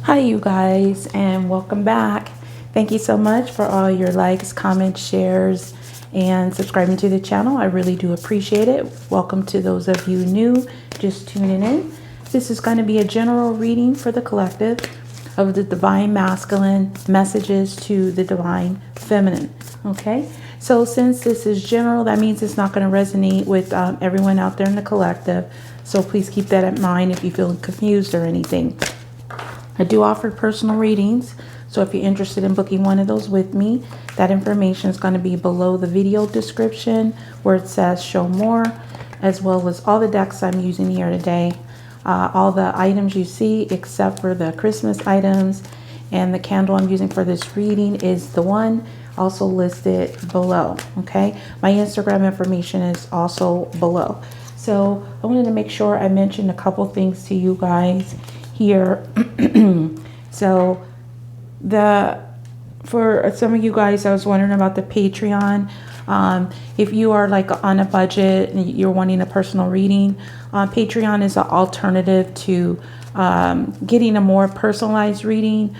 Hi you guys, and welcome back. Thank you so much for all your likes, comments, shares, and subscribing to the channel. I really do appreciate it. Welcome to those of you new just tuning in. This is going to be a general reading for the collective of the Divine Masculine messages to the Divine Feminine. Okay, so since this is general, that means it's not going to resonate with everyone out there in the collective. So please keep that in mind if you feel confused or anything. I do offer personal readings, so if you're interested in booking one of those with me, that information is going to be below the video description where it says show more, as well as all the decks I'm using here today. All the items you see except for the Christmas items and the candle I'm using for this reading is the one also listed below. Okay, my Instagram information is also below. So I wanted to make sure I mentioned a couple things to you guys here. So for some of you guys, I was wondering about the Patreon. If you are like on a budget and you're wanting a personal reading, Patreon is an alternative to getting a more personalized reading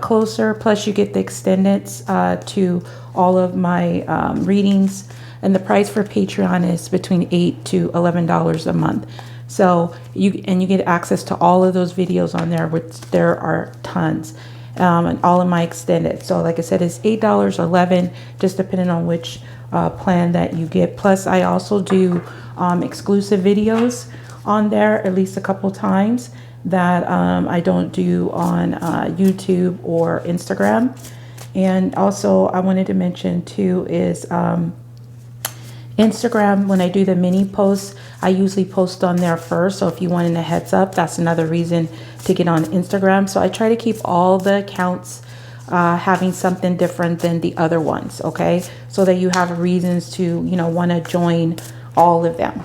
closer. Plus you get the extendeds to all of my readings, and the price for Patreon is between $8 to $11 a month. So you get access to all of those videos on there, which there are tons, and all of my extended. So like I said, it's $8 or $11, just depending on which plan that you get. Plus I also do exclusive videos on there at least a couple times that I don't do on YouTube or Instagram. And also I wanted to mention too is Instagram, when I do the mini posts, I usually post on there first. So if you wanted a heads up, that's another reason to get on Instagram. So I try to keep all the accounts having something different than the other ones. Okay, so that you have reasons to, want to join all of them.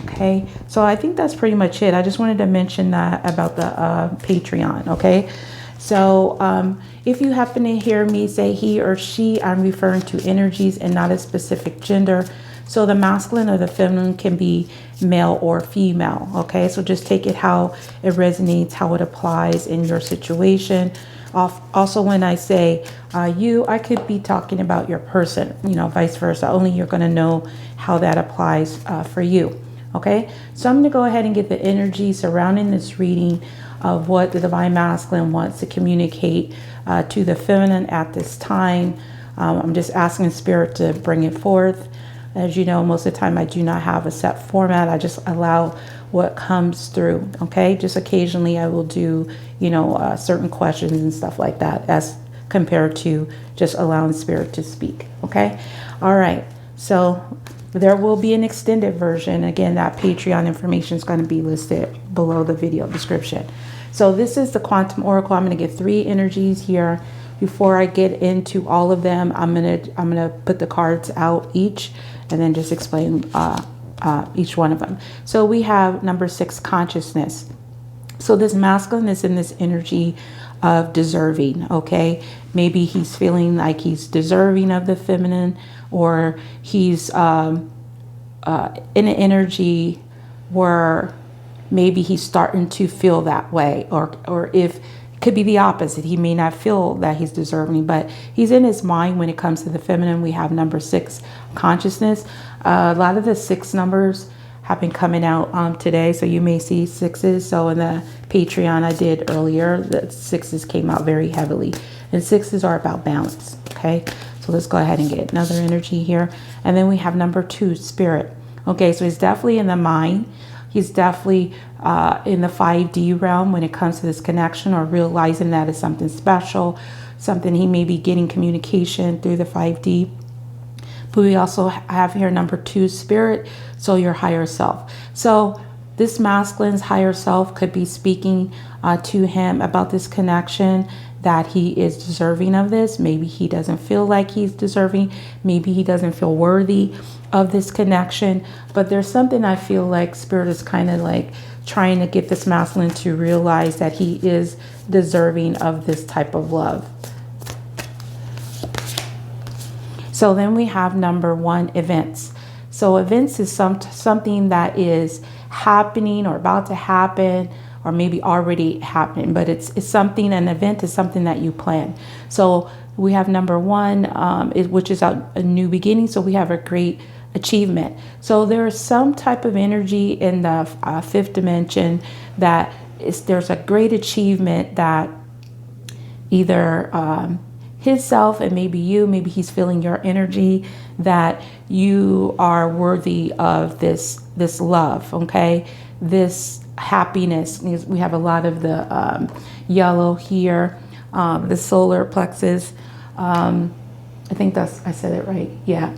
Okay, so I think that's pretty much it. I just wanted to mention that about the Patreon. Okay, so if you happen to hear me say he or she, I'm referring to energies and not a specific gender. So the masculine or the feminine can be male or female. Okay, so just take it how it resonates, how it applies in your situation. Also, when I say you, I could be talking about your person, vice versa. Only you're going to know how that applies for you. Okay, so I'm going to go ahead and get the energy surrounding this reading of what the Divine Masculine wants to communicate to the feminine at this time. I'm just asking Spirit to bring it forth. As you know, most of the time I do not have a set format. I just allow what comes through. Okay, just occasionally I will do, certain questions and stuff like that as compared to just allowing Spirit to speak. Okay, all right. So there will be an extended version. Again, that Patreon information is going to be listed below the video description. So this is the Quantum Oracle. I'm going to get 3 energies here. Before I get into all of them, I'm gonna put the cards out each and then just explain each one of them. So we have number 6, consciousness. So this masculine is in this energy of deserving. Okay, maybe he's feeling like he's deserving of the feminine, or he's in an energy where maybe he's starting to feel that way, or if could be the opposite. He may not feel that he's deserving, but he's in his mind when it comes to the feminine. We have number 6, consciousness. A lot of the 6 numbers have been coming out today, so you may see 6s. So in the Patreon I did earlier, the 6s came out very heavily, and 6s are about balance. Okay, so let's go ahead and get another energy here. And then we have number 2, spirit. Okay, so he's definitely in the mind. He's definitely in the 5D realm when it comes to this connection, or realizing that it's something special, something he may be getting communication through the 5D. But we also have here number 2, spirit, so your higher self. So this masculine's higher self could be speaking to him about this connection, that he is deserving of this. Maybe he doesn't feel like he's deserving. Maybe he doesn't feel worthy of this connection. But there's something I feel like Spirit is kind of like trying to get this masculine to realize that he is deserving of this type of love. So then we have number 1, events. So events is something that is happening or about to happen, or maybe already happened, but it's something, an event is something that you plan. So we have number one, which is a new beginning. So we have a great achievement. So there is some type of energy in the fifth dimension that there's a great achievement that either his self and maybe you, maybe he's feeling your energy, that you are worthy of this love, okay? This happiness. We have a lot of the yellow here, the solar plexus. I think I said it right. Yeah.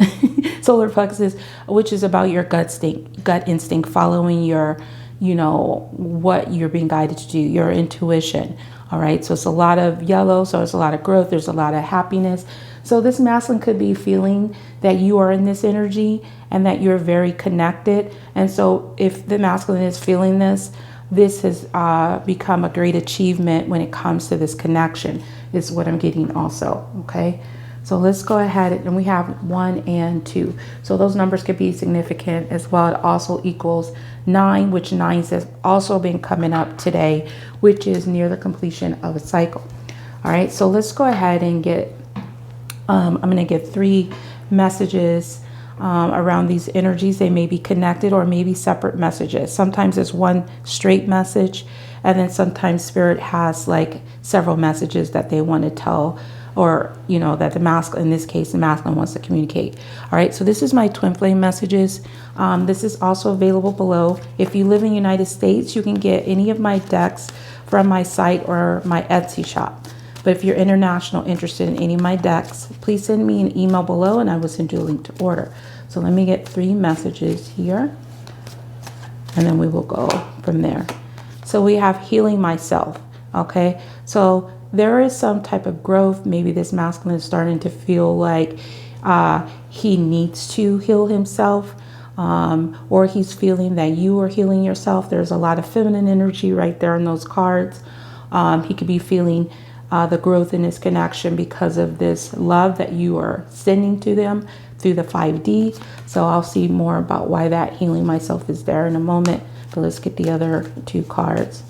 Solar plexus, which is about your gut instinct, following your, what you're being guided to do, your intuition. All right. So it's a lot of yellow. So it's a lot of growth. There's a lot of happiness. So this masculine could be feeling that you are in this energy and that you're very connected. And so if the masculine is feeling this has become a great achievement when it comes to this connection, is what I'm getting also. Okay. So let's go ahead, and we have 1 and 2. So those numbers could be significant as well. It also equals 9, which 9 has also been coming up today, which is near the completion of a cycle. All right, so let's go ahead and get, I'm going to give 3 messages around these energies. They may be connected or maybe separate messages. Sometimes it's one straight message, and then sometimes Spirit has like several messages that they want to tell, or that the masculine, in this case the masculine, wants to communicate. All right, so this is my twin flame messages. This is also available below. If you live in the United States, you can get any of my decks from my site or my Etsy shop. But if you're international, interested in any of my decks, please send me an email below and I will send you a link to order. So let me get 3 messages here, and then we will go from there. So we have healing myself. Okay, so there is some type of growth. Maybe this masculine is starting to feel like he needs to heal himself, or he's feeling that you are healing yourself. There's a lot of feminine energy right there in those cards. He could be feeling the growth in his connection because of this love that you are sending to them through the 5D. So I'll see more about why that healing myself is there in a moment. But let's get the other 2 cards.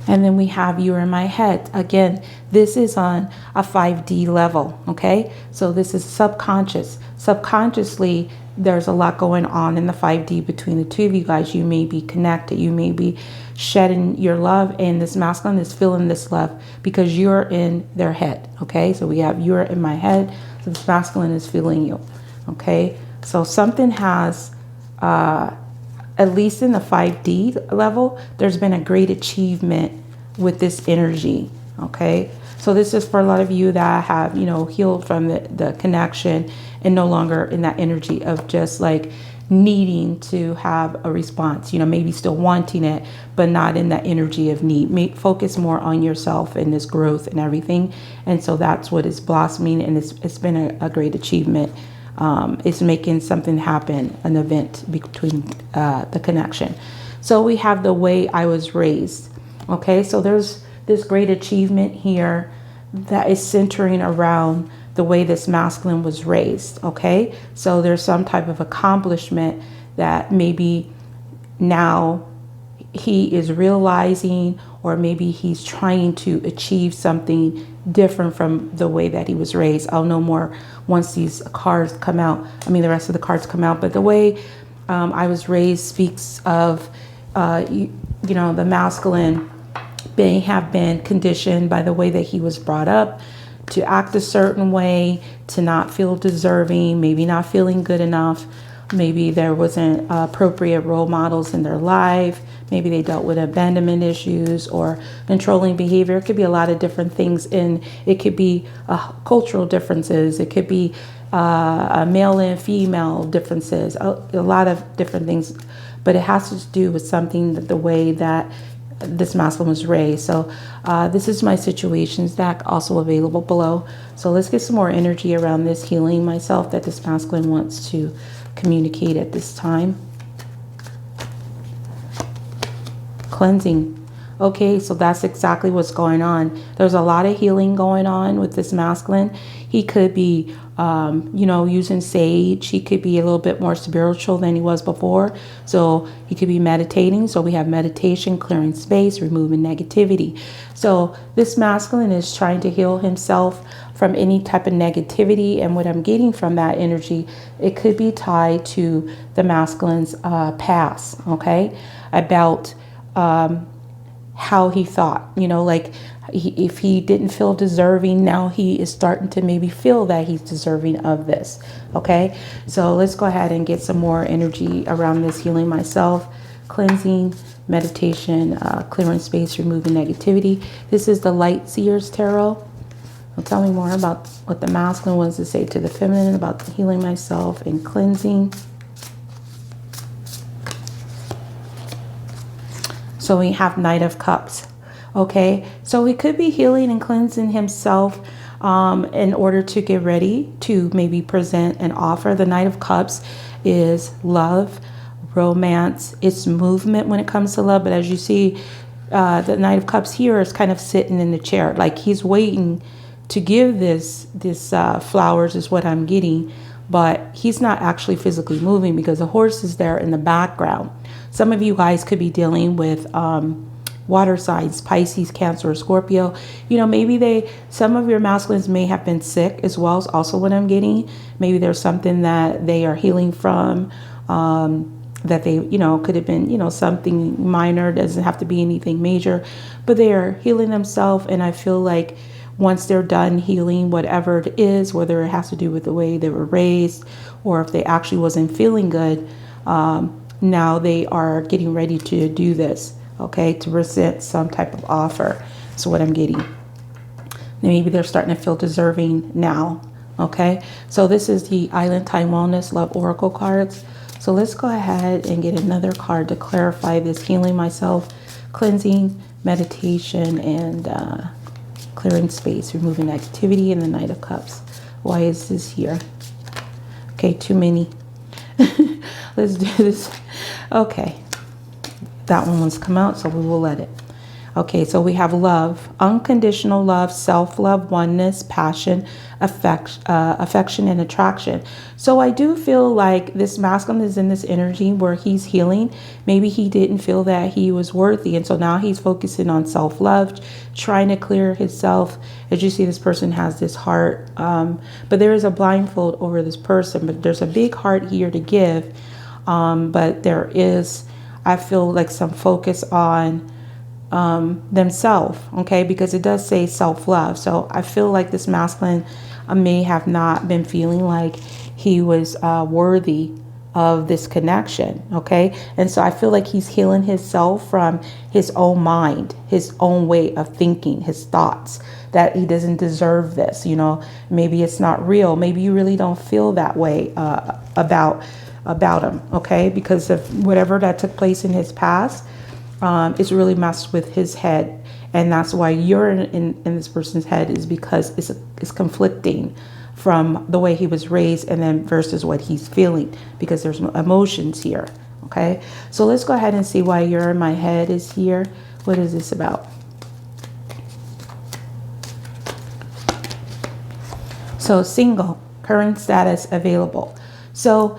And then we have you in my head. Again, this is on a 5D level, okay? So this is subconscious. Subconsciously, there's a lot going on in the 5D between the 2 of you guys. You may be connected. You may be shedding your love, and this masculine is feeling this love because you're in their head, okay? So we have you're in my head, so this masculine is feeling you, okay? So something has, at least in the 5D level, there's been a great achievement with this energy, okay? So this is for a lot of you that have, healed from the connection and no longer in that energy of just like needing to have a response, maybe still wanting it, but not in that energy of need. Focus more on yourself and this growth and everything. And so that's what is blossoming, and it's been a great achievement. It's making something happen, an event between the connection. So we have the way I was raised. Okay, so there's this great achievement here that is centering around the way this masculine was raised. Okay, so there's some type of accomplishment that maybe now he is realizing, or maybe he's trying to achieve something different from the way that he was raised. I'll know more once these cards come out. The rest of the cards come out. But the way I was raised speaks of, the masculine have been conditioned by the way that he was brought up to act a certain way, to not feel deserving, maybe not feeling good enough. Maybe there wasn't appropriate role models in their life. Maybe they dealt with abandonment issues or controlling behavior. It could be a lot of different things. And it could be cultural differences. It could be male and female differences, a lot of different things. But it has to do with something that the way that this masculine was raised. So this is my situations deck, also available below. So let's get some more energy around this healing myself that this masculine wants to communicate at this time. Cleansing. Okay, so that's exactly what's going on. There's a lot of healing going on with this masculine. He could be, you know, using sage. He could be a little bit more spiritual than he was before. So he could be meditating. So we have meditation, clearing space, removing negativity. So this masculine is trying to heal himself from any type of negativity. And what I'm getting from that energy, it could be tied to the masculine's past, okay? About how he thought, you know, like if he didn't feel deserving, now he is starting to maybe feel that he's deserving of this. Okay, so let's go ahead and get some more energy around this. Healing myself, cleansing, meditation, clearing space, removing negativity. This is the Light Seers Tarot. Well, tell me more about what the masculine wants to say to the feminine about healing myself and cleansing. So we have Knight of Cups. Okay, so he could be healing and cleansing himself in order to get ready to maybe present an offer. The Knight of Cups is love, romance, it's movement when it comes to love. But as you see, the Knight of Cups here is kind of sitting in the chair, like he's waiting to give this flowers is what I'm getting, but he's not actually physically moving because the horse is there in the background. Some of you guys could be dealing with water signs, Pisces, Cancer, or Scorpio. You know, maybe some of your masculines may have been sick as well, is also what I'm getting. Maybe there's something that they are healing from, that they, you know, could have been, you know, something minor, doesn't have to be anything major, but they are healing themselves. And I feel like once they're done healing whatever it is, whether it has to do with the way they were raised or if they actually wasn't feeling good, now they are getting ready to do this, okay, to present some type of offer. So what I'm getting. Maybe they're starting to feel deserving now, okay? So this is the Island Time Wellness Love Oracle cards. So let's go ahead and get another card to clarify this healing myself, cleansing, meditation, and clearing space, removing activity, and the Knight of Cups. Why is this here? Okay, too many. Let's do this. Okay, that one wants to come out, so we will let it. Okay, so we have love, unconditional love, self-love, oneness, passion, affection, and attraction. So I do feel like this masculine is in this energy where he's healing. Maybe he didn't feel that he was worthy, and so now he's focusing on self-love, trying to clear himself. As you see, this person has this heart, but there is a blindfold over this person, but there's a big heart here to give, but there is, I feel like, some focus on themselves, okay, because it does say self-love. So I feel like this masculine may have not been feeling like he was worthy of this connection, okay? And so I feel like he's healing himself from his own mind, his own way of thinking, his thoughts, that he doesn't deserve this, you know. Maybe it's not real. Maybe you really don't feel that way about him, okay, because of whatever that took place in his past. It's really messed with his head, and that's why you're in this person's head, is because it's conflicting from the way he was raised and then versus what he's feeling, because there's emotions here. Okay, so let's go ahead and see why you're in my head is here. What is this about? So single, current status, available. So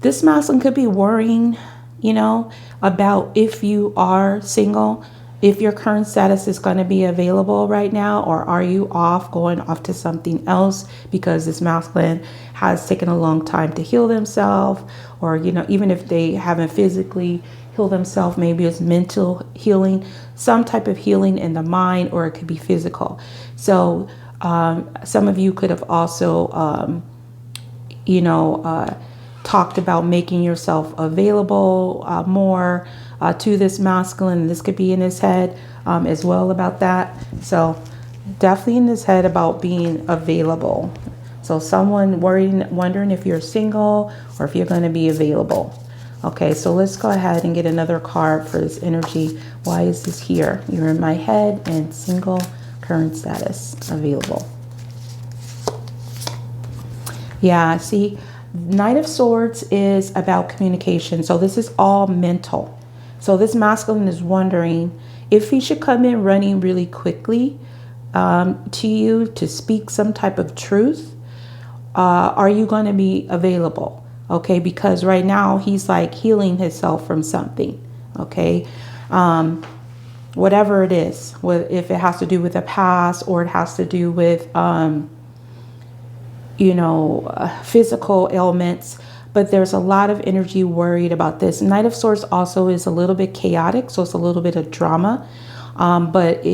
this masculine could be worrying, you know, about if you are single, if your current status is going to be available right now, or are you going off to something else because this masculine has taken a long time to heal themselves, or, you know, even if they haven't physically healed themselves, maybe it's mental healing, some type of healing in the mind, or it could be physical. So some of you could have also, you know, talked about making yourself available more to this masculine. This could be in his head as well about that. So definitely in his head about being available. So someone wondering if you're single or if you're going to be available. Okay, so let's go ahead and get another card for this energy. Why is this here? You're in my head and single, current status, available. Yeah, see, Knight of Swords is about communication. So this is all mental. So this masculine is wondering If he should come in running really quickly to you to speak some type of truth, are you going to be available? Okay, because right now he's like healing himself from something. Okay, whatever it is, if it has to do with the past or it has to do with, you know, physical ailments. But there's a lot of energy worried about this. Knight of Swords also is a little bit chaotic, so it's a little bit of drama. But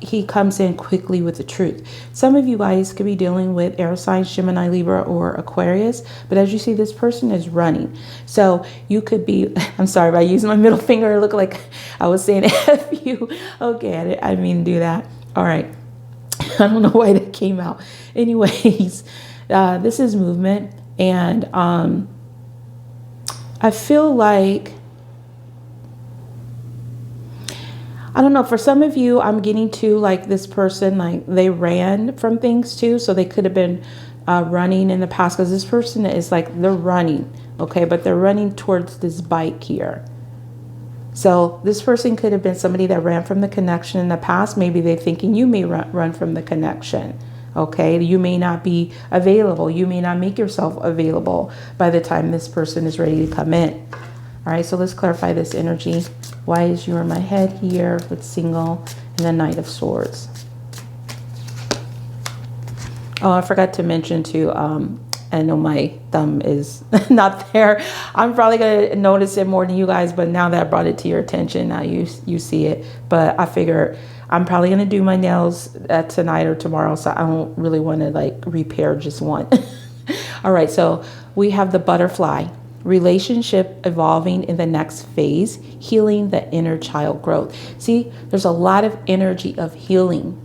he comes in quickly with the truth. Some of you guys could be dealing with air signs, Gemini, Libra, or Aquarius. But as you see, this person is running. So you could be, I'm sorry, if I use my middle finger, it looked like I was saying F you. Okay, I didn't mean to do that. All right. I don't know why that came out. Anyways, this is movement. And I feel like, I don't know, for some of you, I'm getting to like this person, like they ran from things too. So they could have been running in the past, because this person is like, they're running, okay, but they're running towards this bike here. So this person could have been somebody that ran from the connection in the past. Maybe they're thinking you may run from the connection. Okay, you may not be available. You may not make yourself available by the time this person is ready to come in. All right, so let's clarify this energy. Why is you in my head here with single and the Knight of Swords? Oh, I forgot to mention too, I know my thumb is not there. I'm probably going to notice it more than you guys, but now that I brought it to your attention, now you see it. But I figure I'm probably going to do my nails tonight or tomorrow, so I don't really want to like repair just one. All right, so we have the butterfly. Relationship evolving in the next phase, healing the inner child growth. See, there's a lot of energy of healing,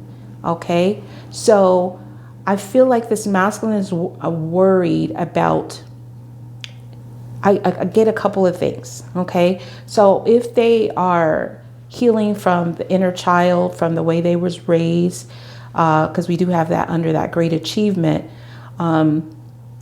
okay? So I feel like this masculine is worried about, I get a couple of things, okay? So if they are healing from the inner child, from the way they was raised, because we do have that under that great achievement,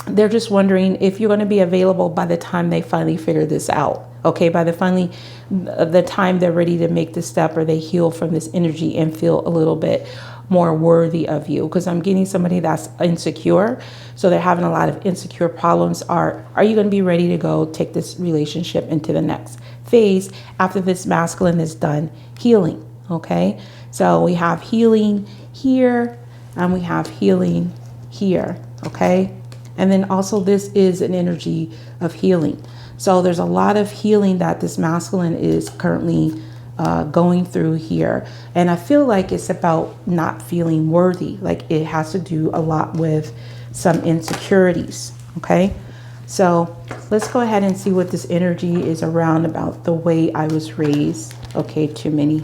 they're just wondering if you're going to be available by the time they finally figure this out. Okay, by the time they're ready to make this step, or they heal from this energy and feel a little bit more worthy of you. Because I'm getting somebody that's insecure, so they're having a lot of insecure problems. Are you going to be ready to go take this relationship into the next phase after this masculine is done healing? Okay, so we have healing here and we have healing here. Okay, and then also this is an energy of healing. So there's a lot of healing that this masculine is currently going through here. And I feel like it's about not feeling worthy. Like it has to do a lot with some insecurities. Okay, so let's go ahead and see what this energy is around about the way I was raised. Okay, too many.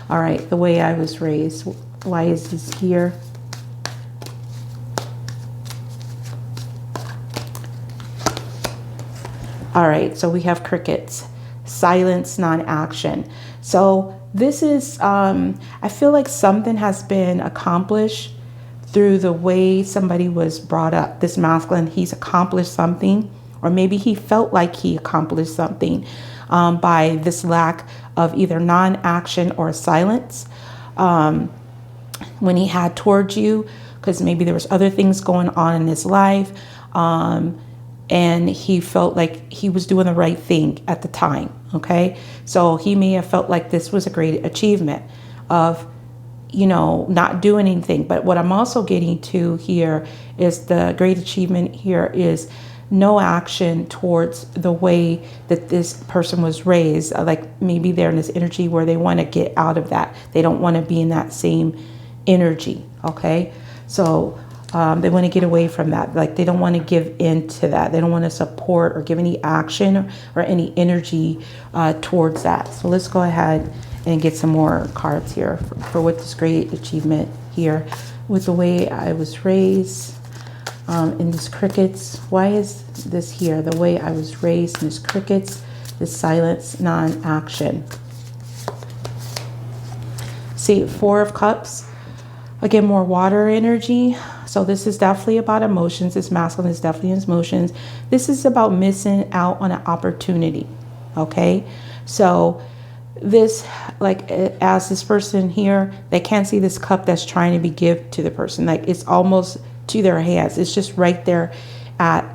All right, the way I was raised. Why is this here? All right, so we have crickets, silence, non-action. So this is, I feel like something has been accomplished through the way somebody was brought up. This masculine, he's accomplished something, or maybe he felt like he accomplished something by this lack of either non-action or silence when he had towards you, because maybe there was other things going on in his life. And he felt like he was doing the right thing at the time, okay? So he may have felt like this was a great achievement of, you know, not doing anything. But what I'm also getting to here is the great achievement here is no action towards the way that this person was raised. Like maybe they're in this energy where they want to get out of that. They don't want to be in that same energy, okay? So they want to get away from that. Like they don't want to give in to that. They don't want to support or give any action or any energy towards that. So let's go ahead and get some more cards here for what this great achievement here with the way I was raised in this crickets. Why is this here? The way I was raised in this crickets, this silence, non-action. See, 4 of Cups. Again, more water energy. So this is definitely about emotions. This masculine is definitely in emotions. This is about missing out on an opportunity. Okay. So this, like, as this person here, they can't see this cup that's trying to be given to the person. Like, it's almost to their hands. It's just right there at,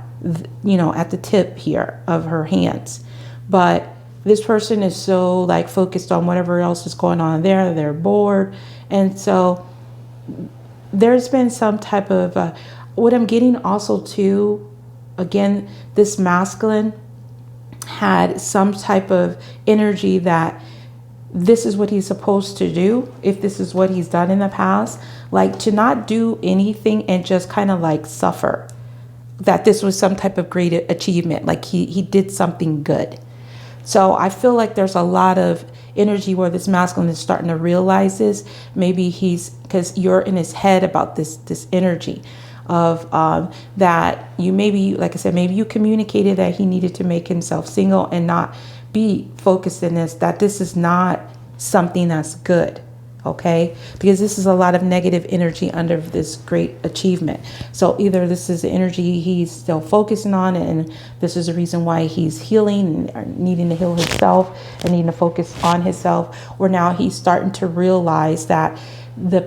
you know, at the tip here of her hands. But this person is so like focused on whatever else is going on there. They're bored. And so there's been some type of, what I'm getting also too, again, this masculine had some type of energy that this is what he's supposed to do, if this is what he's done in the past, like to not do anything and just kind of like suffer, that this was some type of great achievement, like he did something good. So I feel like there's a lot of energy where this masculine is starting to realize this. Maybe he's, because you're in his head about this energy of that you maybe, like I said, maybe you communicated that he needed to make himself single and not be focused in this, that this is not something that's good. Okay, because this is a lot of negative energy under this great achievement. So either this is the energy he's still focusing on, and this is the reason why he's healing and needing to heal himself and needing to focus on himself, or now he's starting to realize that the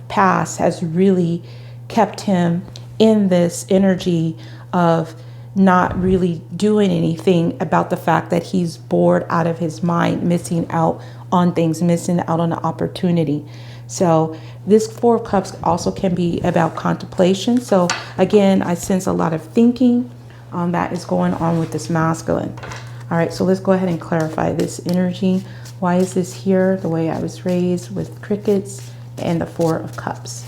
past has really kept him in this energy of not really doing anything about the fact that he's bored out of his mind, missing out on things, missing out on the opportunity. So this Four of Cups also can be about contemplation. So again, I sense a lot of thinking that is going on with this masculine. All right, so let's go ahead and clarify this energy. Why is this here the way I was raised with crickets and the Four of Cups?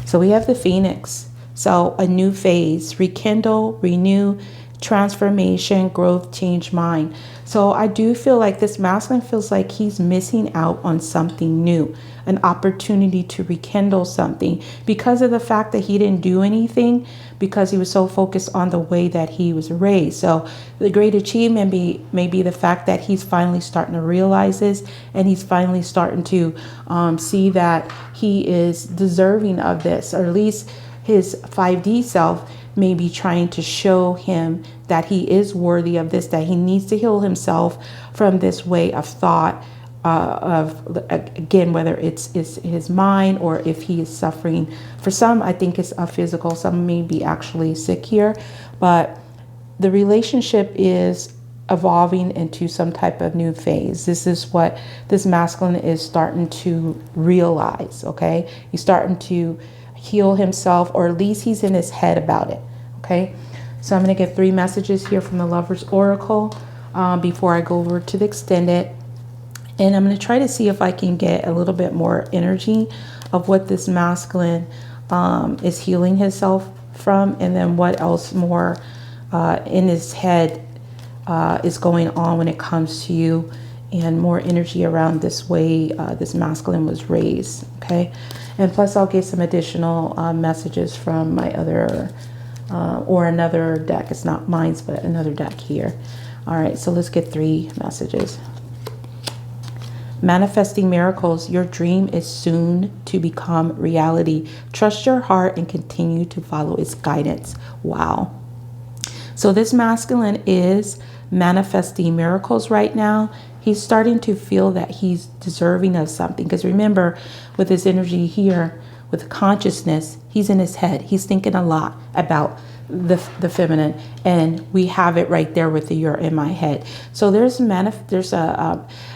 So we have the Phoenix. So a new phase, rekindle, renew, transformation, growth, change mind. So I do feel like this masculine feels like he's missing out on something new, an opportunity to rekindle something because of the fact that he didn't do anything, because he was so focused on the way that he was raised. So the great achievement may be the fact that he's finally starting to realize this, and he's finally starting to see that he is deserving of this, or at least his 5D self may be trying to show him that he is worthy of this, that he needs to heal himself from this way of thought, of, again, whether it's his mind or if he is suffering. For some, I think it's a physical, some may be actually sick here, but the relationship is evolving into some type of new phase. This is what this masculine is starting to realize, okay? He's starting to heal himself, or at least he's in his head about it. Okay, so I'm going to get 3 messages here from the Lover's Oracle before I go over to the extended, and I'm going to try to see if I can get a little bit more energy of what this masculine is healing himself from, and then what else more in his head is going on when it comes to you, and more energy around this way this masculine was raised. Okay, and plus I'll get some additional messages from my other or another deck. It's not mine's, but another deck here. All right, so let's get 3 messages. Manifesting miracles. Your dream is soon to become reality. Trust your heart and continue to follow its guidance. Wow. So this masculine is manifesting miracles right now. He's starting to feel that he's deserving of something. Because remember, with this energy here, with consciousness, he's in his head. He's thinking a lot about the feminine. And we have it right there with the "you're in my head." So there's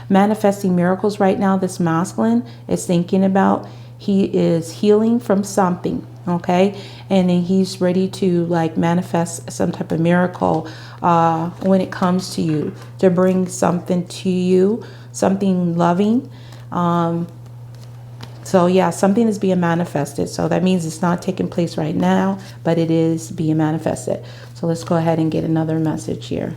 manifesting miracles right now. This masculine is thinking about, he is healing from something. Okay, and then he's ready to like manifest some type of miracle when it comes to you, to bring something to you, something loving. So yeah, something is being manifested. So that means it's not taking place right now, but it is being manifested. So let's go ahead and get another message here.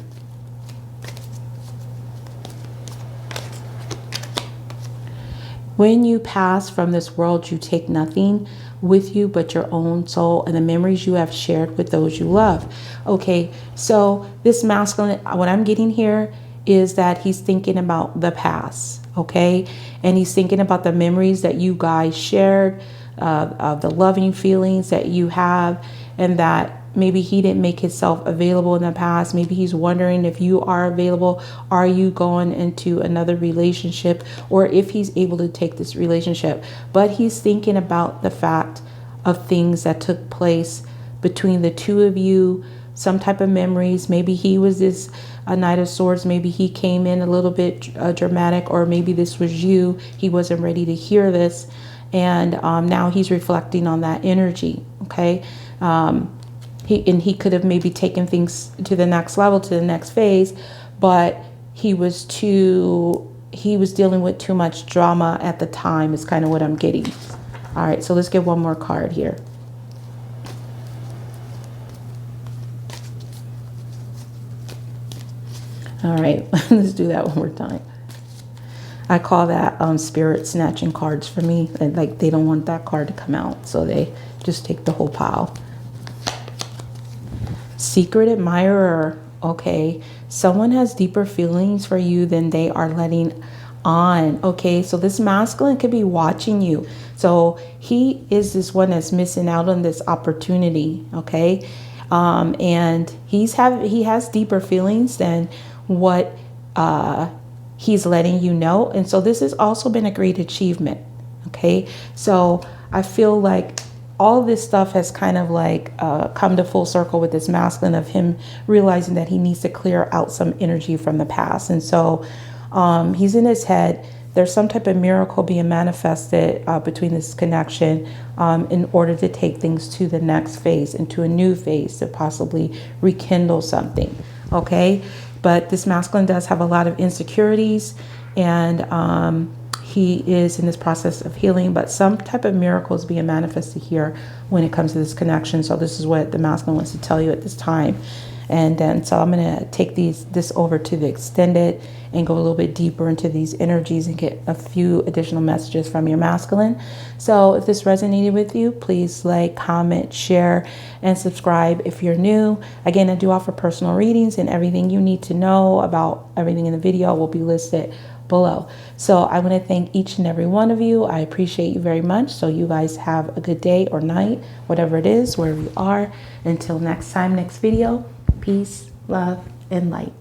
When you pass from this world, you take nothing with you but your own soul and the memories you have shared with those you love. Okay, so this masculine, what I'm getting here is that he's thinking about the past, okay? And he's thinking about the memories that you guys shared, of the loving feelings that you have, and that maybe he didn't make himself available in the past. Maybe he's wondering if you are available. Are you going into another relationship, or if he's able to take this relationship? But he's thinking about the fact of things that took place between the two of you, some type of memories. Maybe he was this a Knight of Swords. Maybe he came in a little bit dramatic, or maybe this was you. He wasn't ready to hear this. And now he's reflecting on that energy. Okay. He could have maybe taken things to the next level, to the next phase, but he was dealing with too much drama at the time, is kind of what I'm getting. All right, so let's get one more card here. All right, let's do that one more time. I call that spirit snatching cards for me. And like, they don't want that card to come out, so they just take the whole pile. Secret admirer. Okay, someone has deeper feelings for you than they are letting on. Okay, so this masculine could be watching you. So he is this one that's missing out on this opportunity. Okay, and he has deeper feelings than what he's letting you know. And so this has also been a great achievement. Okay, so I feel like all this stuff has kind of like come to full circle with this masculine, of him realizing that he needs to clear out some energy from the past. And so he's in his head. There's some type of miracle being manifested between this connection in order to take things to the next phase, into a new phase, to possibly rekindle something. Okay, but this masculine does have a lot of insecurities, and he is in this process of healing, but some type of miracle is being manifested here when it comes to this connection. So this is what the masculine wants to tell you at this time. And then, so I'm going to take this over to the extended and go a little bit deeper into these energies and get a few additional messages from your masculine. So if this resonated with you, please like, comment, share, and subscribe if you're new. Again, I do offer personal readings, and everything you need to know about everything in the video will be listed below. So I want to thank each and every one of you. I appreciate you very much. So you guys have a good day or night, whatever it is, wherever you are. Until next time, next video, peace, love, and light.